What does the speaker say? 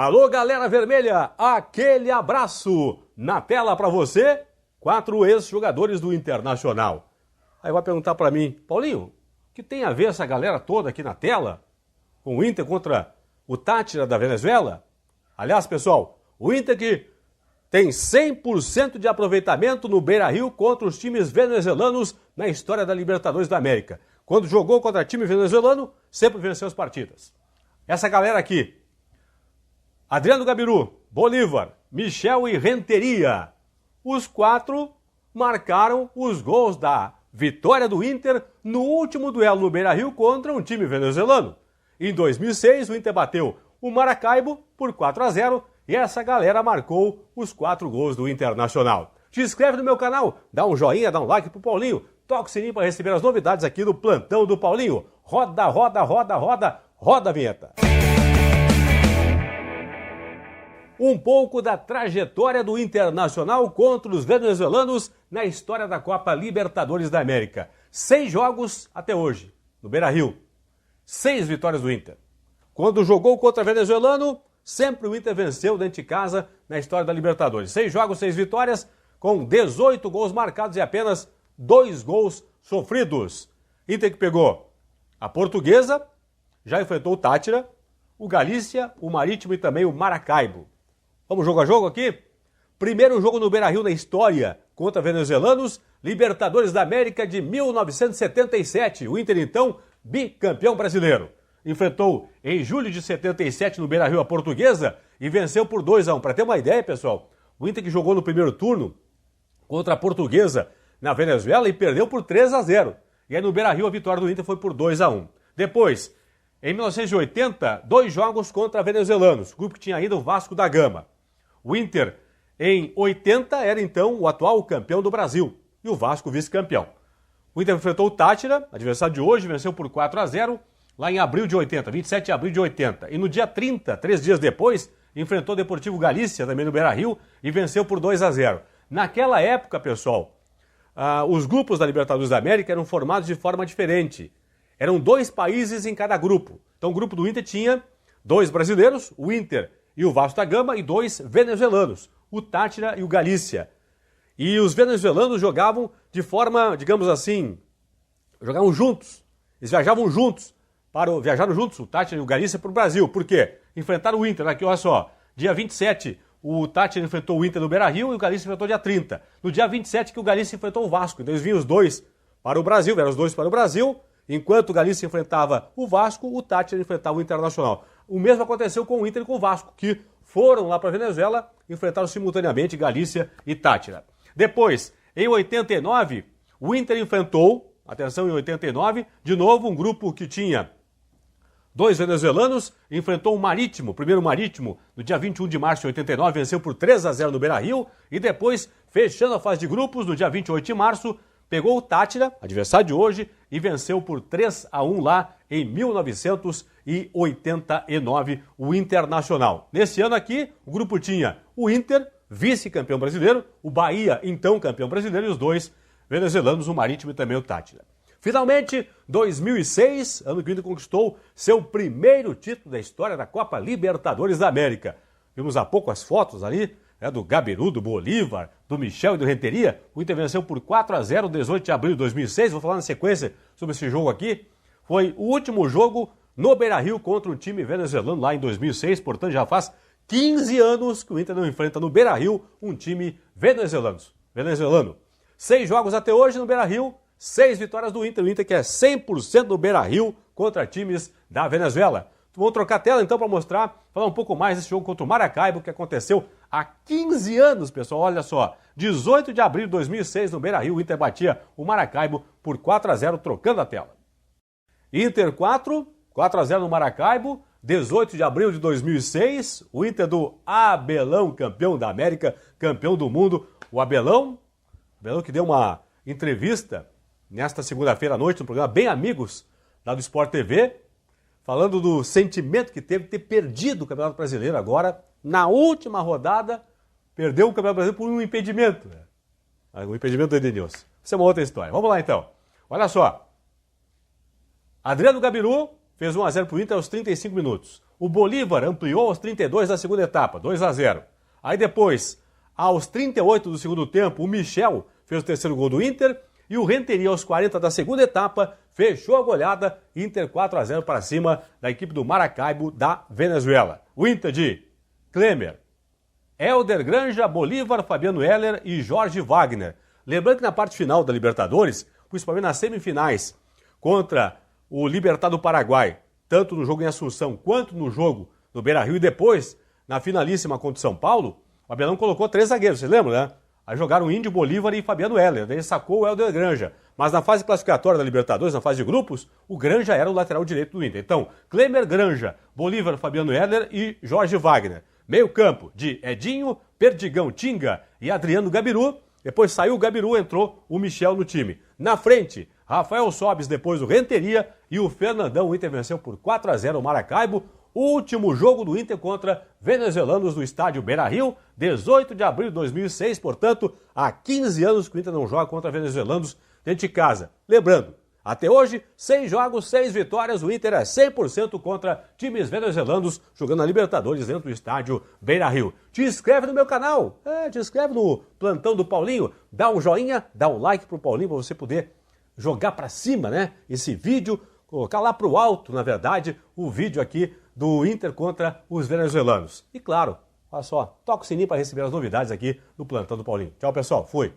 Alô, galera vermelha, aquele abraço! Na tela para você, 4 ex-jogadores do Internacional. Aí vai perguntar para mim, Paulinho, o que tem a ver essa galera toda aqui na tela com o Inter contra o Táchira da Venezuela? Aliás, pessoal, o Inter que tem 100% de aproveitamento no Beira-Rio contra os times venezuelanos na história da Libertadores da América. Quando jogou contra time venezuelano, sempre venceu as partidas. Essa galera aqui, Adriano Gabiru, Bolívar, Michel e Renteria. Os 4 marcaram os gols da vitória do Inter no último duelo no Beira-Rio contra um time venezuelano. Em 2006, o Inter bateu o Maracaibo por 4-0 e essa galera marcou os 4 gols do Internacional. Se inscreve no meu canal, dá um joinha, dá um like pro Paulinho, toca o sininho para receber as novidades aqui do Plantão do Paulinho. Roda, roda, roda, roda, roda a vinheta. Um pouco da trajetória do Internacional contra os venezuelanos na história da Copa Libertadores da América. 6 jogos até hoje, no Beira-Rio. 6 vitórias do Inter. Quando jogou contra venezuelano, sempre o Inter venceu dentro de casa na história da Libertadores. 6 jogos, 6 vitórias, com 18 gols marcados e apenas 2 gols sofridos. Inter que pegou a Portuguesa, já enfrentou o Táchira, o Galícia, o Marítimo e também o Maracaibo. Vamos jogo a jogo aqui? Primeiro jogo no Beira-Rio na história contra venezuelanos, Libertadores da América de 1977. O Inter, então, bicampeão brasileiro. Enfrentou em julho de 77 no Beira-Rio a Portuguesa e venceu por 2-1. Para ter uma ideia, pessoal, o Inter que jogou no primeiro turno contra a Portuguesa na Venezuela e perdeu por 3-0. E aí no Beira-Rio a vitória do Inter foi por 2-1. Depois, em 1980, 2 jogos contra venezuelanos. O grupo que tinha ainda o Vasco da Gama. O Inter, em 80, era então o atual campeão do Brasil e o Vasco vice-campeão. O Inter enfrentou o Táchira, adversário de hoje, venceu por 4-0, lá em abril de 80, 27 de abril de 80. E no dia 30, 3 dias depois, enfrentou o Deportivo Galícia, também no Beira-Rio, e venceu por 2-0. Naquela época, pessoal, os grupos da Libertadores da América eram formados de forma diferente. Eram 2 países em cada grupo. Então o grupo do Inter tinha 2 brasileiros, o Inter e o Vasco da Gama, e 2 venezuelanos, o Táchira e o Galícia. E os venezuelanos jogavam de forma, digamos assim, jogavam juntos. Eles viajavam juntos, viajaram juntos, o Táchira e o Galícia, para o Brasil. Por quê? Enfrentaram o Inter, aqui olha só, dia 27, o Táchira enfrentou o Inter no Beira-Rio e o Galícia enfrentou dia 30. No dia 27 que o Galícia enfrentou o Vasco, então eles vinham os 2 para o Brasil, vieram os 2 para o Brasil. Enquanto o Galícia enfrentava o Vasco, o Táchira enfrentava o Internacional. O mesmo aconteceu com o Inter e com o Vasco, que foram lá para a Venezuela, enfrentaram simultaneamente Galícia e Táchira. Depois, em 89, o Inter enfrentou, atenção, em 89, de novo um grupo que tinha 2 venezuelanos, enfrentou o Marítimo, primeiro Marítimo, no dia 21 de março de 89, venceu por 3-0 no Beira-Rio, e depois, fechando a fase de grupos, no dia 28 de março, pegou o Táchira, adversário de hoje, e venceu por 3-1 lá em 1989, o Internacional. Nesse ano aqui, o grupo tinha o Inter, vice-campeão brasileiro, o Bahia, então campeão brasileiro, e os 2 venezuelanos, o Marítimo e também o Táchira. Finalmente, 2006, ano que o Inter conquistou seu primeiro título da história da Copa Libertadores da América. Vimos há pouco as fotos ali, do Gabiru, do Bolívar, do Michel e do Renteria. O Inter venceu por 4-0, 18 de abril de 2006. Vou falar na sequência sobre esse jogo aqui. Foi o último jogo no Beira-Rio contra um time venezuelano lá em 2006. Portanto, já faz 15 anos que o Inter não enfrenta no Beira-Rio um time venezuelano. 6 jogos até hoje no Beira-Rio, 6 vitórias do Inter. O Inter que é 100% do Beira-Rio contra times da Venezuela. Vamos trocar a tela então para mostrar, falar um pouco mais desse jogo contra o Maracaibo, que aconteceu há 15 anos, pessoal. Olha só, 18 de abril de 2006, no Beira-Rio, o Inter batia o Maracaibo por 4-0, trocando a tela. Inter 4-0 no Maracaibo, 18 de abril de 2006, o Inter do Abelão, campeão da América, campeão do mundo. O Abelão que deu uma entrevista nesta segunda-feira à noite, no programa Bem Amigos, lá do Sport TV, falando do sentimento que teve de ter perdido o Campeonato Brasileiro agora, na última rodada, perdeu o Campeonato Brasileiro por um impedimento. O impedimento do Edenilson. Isso é uma outra história. Vamos lá então. Olha só. Adriano Gabiru fez 1-0 para o Inter aos 35 minutos. O Bolívar ampliou aos 32 da segunda etapa, 2-0. Aí depois, aos 38 do segundo tempo, o Michel fez o terceiro gol do Inter e o Renteria aos 40 da segunda etapa fechou a goleada, Inter 4-0 para cima da equipe do Maracaibo da Venezuela. O Inter de Klemer, Helder Granja, Bolívar, Fabiano Heller e Jorge Wagner. Lembrando que na parte final da Libertadores, principalmente nas semifinais, contra o Libertad do Paraguai, tanto no jogo em Assunção quanto no jogo no Beira-Rio e depois na finalíssima contra o São Paulo, o Abelão colocou 3 zagueiros, vocês lembram, né? Aí jogaram Índio, Bolívar e Fabiano Heller, daí sacou o Helder Granja. Mas na fase classificatória da Libertadores, na fase de grupos, o Granja era o lateral direito do Inter. Então, Klemer, Granja, Bolívar, Fabiano Heller e Jorge Wagner. Meio campo de Edinho, Perdigão, Tinga e Adriano Gabiru. Depois saiu o Gabiru, entrou o Michel no time. Na frente, Rafael Sobis, depois o Renteria e o Fernandão. O Inter venceu por 4-0 o Maracaibo. Último jogo do Inter contra venezuelanos no estádio Beira-Rio, 18 de abril de 2006, portanto, há 15 anos que o Inter não joga contra venezuelanos dentro de casa. Lembrando, até hoje, 6 jogos, 6 vitórias, o Inter é 100% contra times venezuelanos jogando na Libertadores dentro do estádio Beira-Rio. Te inscreve no meu canal, te inscreve no Plantão do Paulinho, dá um joinha, dá um like pro Paulinho para você poder jogar para cima, né? Esse vídeo, colocar lá pro alto, na verdade, o vídeo aqui do Inter contra os venezuelanos. E claro, olha só, toca o sininho para receber as novidades aqui do Plantão do Paulinho. Tchau, pessoal. Fui.